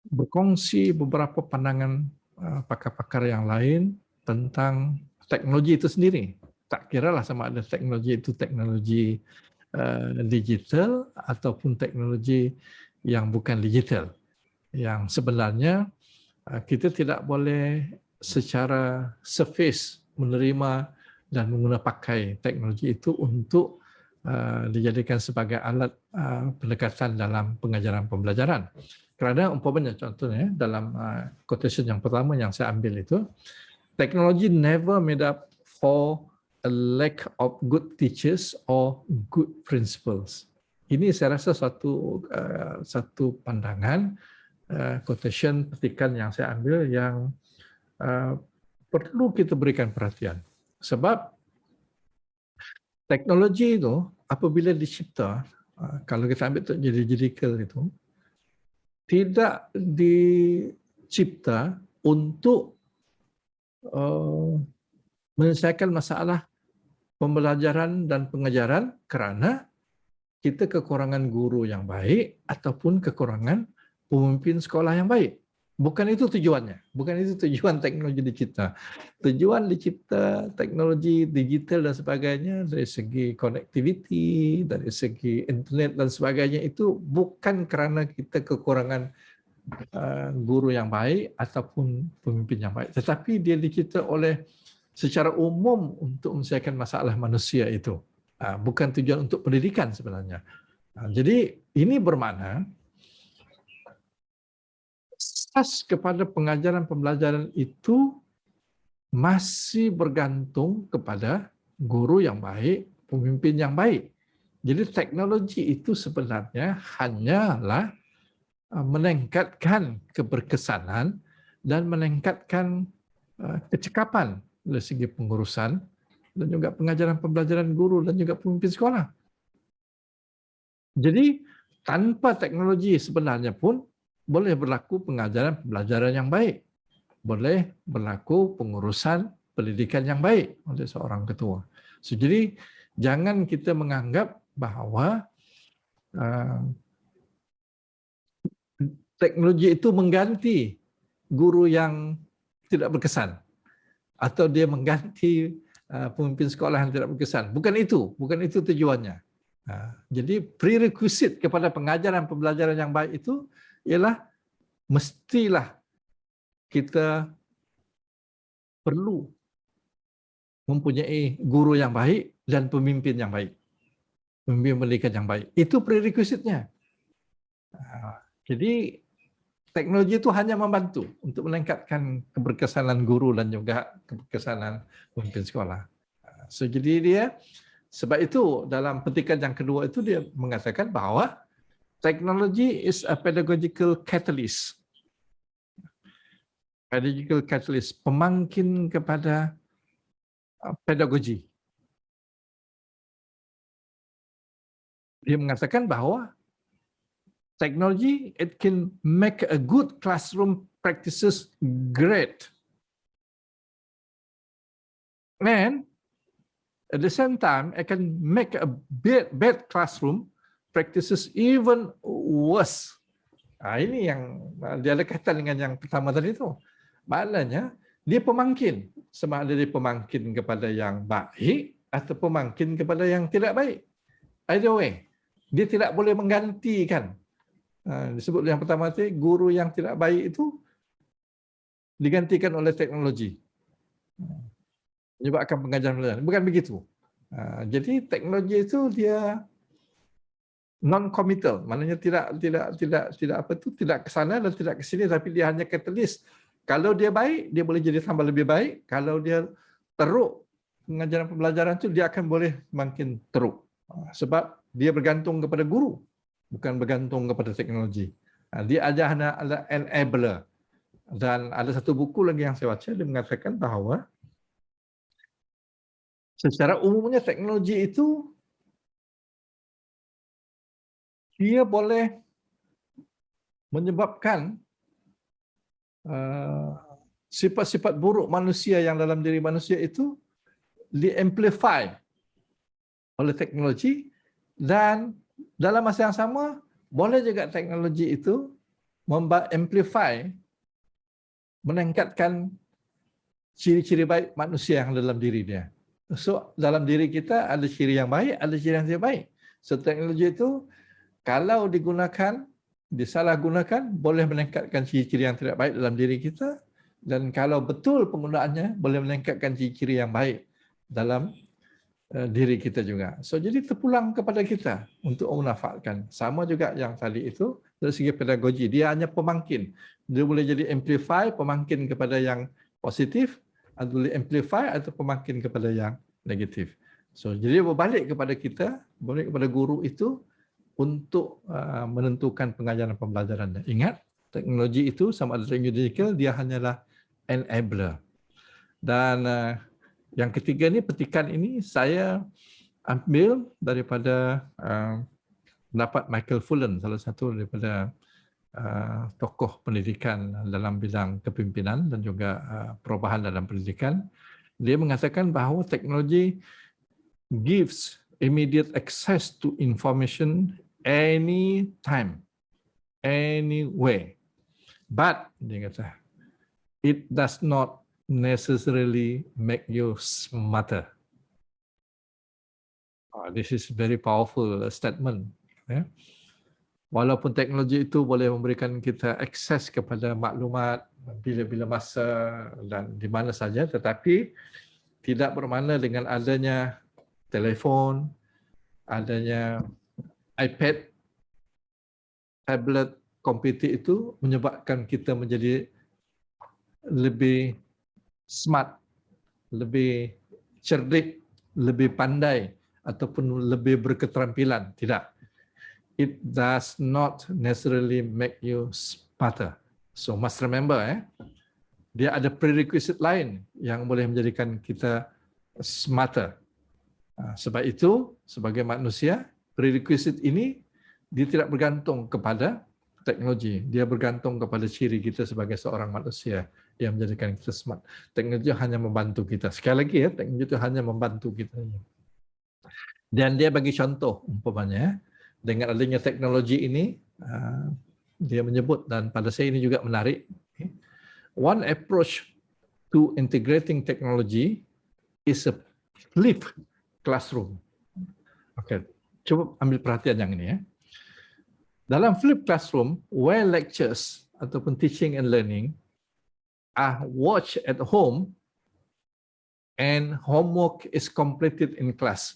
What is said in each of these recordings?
berkongsi beberapa pandangan pakar-pakar yang lain tentang teknologi itu sendiri. Tak kiralah sama ada teknologi itu teknologi digital ataupun teknologi yang bukan digital. Yang sebenarnya kita tidak boleh secara surface menerima dan menggunakan pakai teknologi itu untuk dijadikan sebagai alat pendekatan dalam pengajaran pembelajaran. Kerana umpamanya contohnya dalam quotation yang pertama yang saya ambil itu, technology never made up for a lack of good teachers or good principles. Ini saya rasa satu pandangan quotation petikan yang saya ambil yang perlu kita berikan perhatian. Sebab teknologi itu apabila dicipta, kalau kita ambil jadi judicial itu, tidak dicipta untuk menyelesaikan masalah pembelajaran dan pengajaran kerana kita kekurangan guru yang baik ataupun kekurangan pemimpin sekolah yang baik. Bukan itu tujuannya. Bukan itu tujuan teknologi dicipta. Tujuan dicipta teknologi digital dan sebagainya dari segi connectivity, dari segi internet dan sebagainya itu bukan kerana kita kekurangan guru yang baik ataupun pemimpin yang baik. Tetapi dia dicipta oleh secara umum untuk menyelesaikan masalah manusia itu. Bukan tujuan untuk pendidikan sebenarnya. Jadi ini bermakna asas kepada pengajaran pembelajaran itu masih bergantung kepada guru yang baik, pemimpin yang baik. Jadi teknologi itu sebenarnya hanyalah meningkatkan keberkesanan dan meningkatkan kecekapan dari segi pengurusan dan juga pengajaran pembelajaran guru dan juga pemimpin sekolah. Jadi tanpa teknologi sebenarnya pun boleh berlaku pengajaran pembelajaran yang baik. Boleh berlaku pengurusan pendidikan yang baik oleh seorang ketua. So, jadi jangan kita menganggap bahawa teknologi itu mengganti guru yang tidak berkesan atau dia mengganti pemimpin sekolah yang tidak berkesan. Bukan itu tujuannya. Jadi prerequisite kepada pengajaran pembelajaran yang baik itu ialah mestilah kita perlu mempunyai guru yang baik dan pemimpin yang baik. Pemimpin pendidikan yang baik. Itu prerequisite-nya. Jadi teknologi itu hanya membantu untuk meningkatkan keberkesanan guru dan juga keberkesanan pemimpin sekolah. So, jadi dia, sebab itu dalam petikan yang kedua itu dia mengatakan bahawa technology is a pedagogical catalyst. Pedagogical catalyst, pemangkin kepada pedagogi. Dia mengatakan bahawa technology, it can make a good classroom practices great. And at the same time, it can make a bad classroom practices even worse. Ini yang dia ada kaitan dengan yang pertama tadi itu. Maknanya, dia pemangkin. Sama ada dia pemangkin kepada yang baik atau pemangkin kepada yang tidak baik. Either way, dia tidak boleh menggantikan. Disebut yang pertama tadi, guru yang tidak baik itu digantikan oleh teknologi. Menyebabkan pengajaran. Bukan begitu. Jadi teknologi itu dia non-committal, maknanya tidak ke sana dan tidak ke sini, tapi dia hanya catalyst. Kalau dia baik, dia boleh jadi tambah lebih baik. Kalau dia teruk pengajaran pembelajaran itu, dia akan boleh makin teruk. Sebab dia bergantung kepada guru, bukan bergantung kepada teknologi. Dia hanya ada enabler. Dan ada satu buku lagi yang saya baca, dia mengatakan bahawa secara umumnya teknologi itu dia boleh menyebabkan sifat-sifat buruk manusia yang dalam diri manusia itu di-amplify oleh teknologi, dan dalam masa yang sama boleh juga teknologi itu amplify, meningkatkan ciri-ciri baik manusia yang dalam diri dia. So, dalam diri kita ada ciri yang baik, ada ciri yang tidak baik. So, teknologi itu kalau digunakan, disalahgunakan, boleh meningkatkan ciri-ciri yang tidak baik dalam diri kita, dan kalau betul penggunaannya, boleh meningkatkan ciri-ciri yang baik dalam diri kita juga. So, jadi terpulang kepada kita untuk memanfaatkan. Sama juga yang tadi itu, dari segi pedagogi, dia hanya pemangkin. Dia boleh jadi amplify, pemangkin kepada yang positif, atau boleh amplify atau pemangkin kepada yang negatif. So, jadi berbalik kepada kita, berbalik kepada guru itu untuk menentukan pengajaran pembelajaran. Ingat, teknologi itu sama ada teknologi digital, dia hanyalah enabler. Dan yang ketiga ni, petikan ini saya ambil daripada pendapat Michael Fullan, salah satu daripada tokoh pendidikan dalam bidang kepimpinan dan juga perubahan dalam pendidikan. Dia mengatakan bahawa teknologi gives immediate access to information anytime, anywhere. But, dia kata, it does not necessarily make you smarter. This is very powerful statement. Walaupun teknologi itu boleh memberikan kita akses kepada maklumat bila-bila masa dan di mana saja, tetapi tidak bermakna dengan adanya telefon, adanya iPad, tablet, komputer itu menyebabkan kita menjadi lebih smart, lebih cerdik, lebih pandai ataupun lebih berketerampilan. Tidak. It does not necessarily make you smarter. So must remember, dia ada prerequisite lain yang boleh menjadikan kita smarter. Sebab itu, sebagai manusia, prerequisite ini dia tidak bergantung kepada teknologi. Dia bergantung kepada ciri kita sebagai seorang manusia yang menjadikan kita smart. Teknologi hanya membantu kita. Sekali lagi, teknologi itu hanya membantu kita. Dan dia bagi contoh, umpamanya, dengan adanya teknologi ini, dia menyebut, dan pada saya ini juga menarik, one approach to integrating technology is a flip classroom. Okey, cuba ambil perhatian yang ini. Dalam flip classroom, where lectures ataupun teaching and learning are watched at home and homework is completed in class.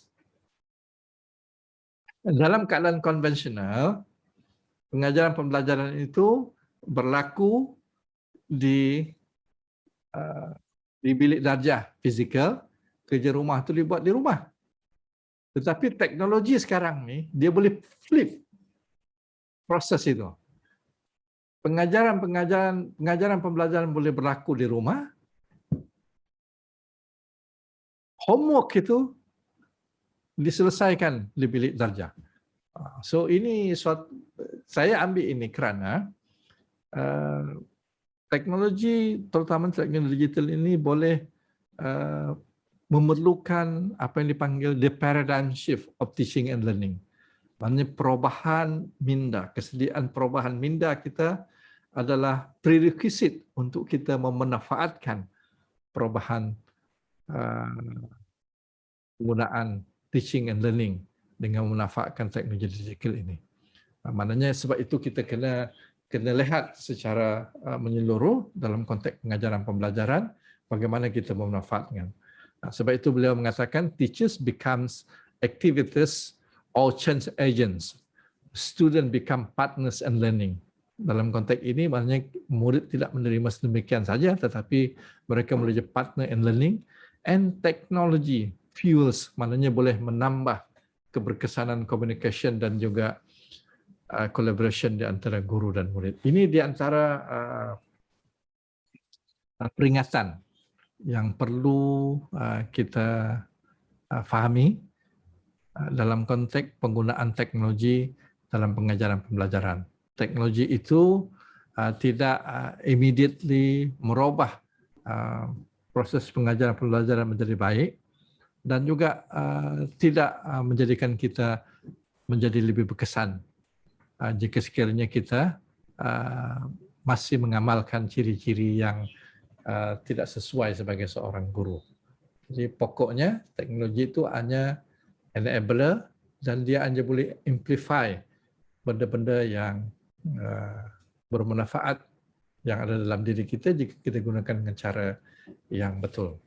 Dalam keadaan konvensional, pengajaran pembelajaran itu berlaku di bilik darjah fizikal, kerja rumah itu dibuat di rumah. Tetapi teknologi sekarang ni, dia boleh flip proses itu. Pengajaran pembelajaran boleh berlaku di rumah. Homework itu diselesaikan di bilik darjah. So ini saya ambil ini kerana teknologi, terutama teknologi digital ini boleh memerlukan apa yang dipanggil the paradigm shift of teaching and learning. Maksudnya perubahan minda, kesediaan perubahan minda kita adalah prerequisite untuk kita memanfaatkan perubahan penggunaan teaching and learning dengan memanfaatkan teknologi digital ini. Maknanya sebab itu kita kena lihat secara menyeluruh dalam konteks pengajaran pembelajaran bagaimana kita memanfaatkan. Sebab itu beliau mengatakan teachers becomes activities or change agents. Student become partners and learning. Dalam konteks ini maknanya murid tidak menerima sedemikian saja tetapi mereka menjadi partner and learning, and technology fuels, maknanya boleh menambah keberkesanan communication dan juga collaboration di antara guru dan murid. Ini di antara peringatan yang perlu kita fahami dalam konteks penggunaan teknologi dalam pengajaran pembelajaran. Teknologi itu tidak immediately merubah proses pengajaran pembelajaran menjadi baik dan juga tidak menjadikan kita menjadi lebih berkesan jika sekiranya kita masih mengamalkan ciri-ciri yang tidak sesuai sebagai seorang guru. Jadi pokoknya teknologi itu hanya enabler dan dia hanya boleh amplify benda-benda yang bermanfaat yang ada dalam diri kita jika kita gunakan dengan cara yang betul.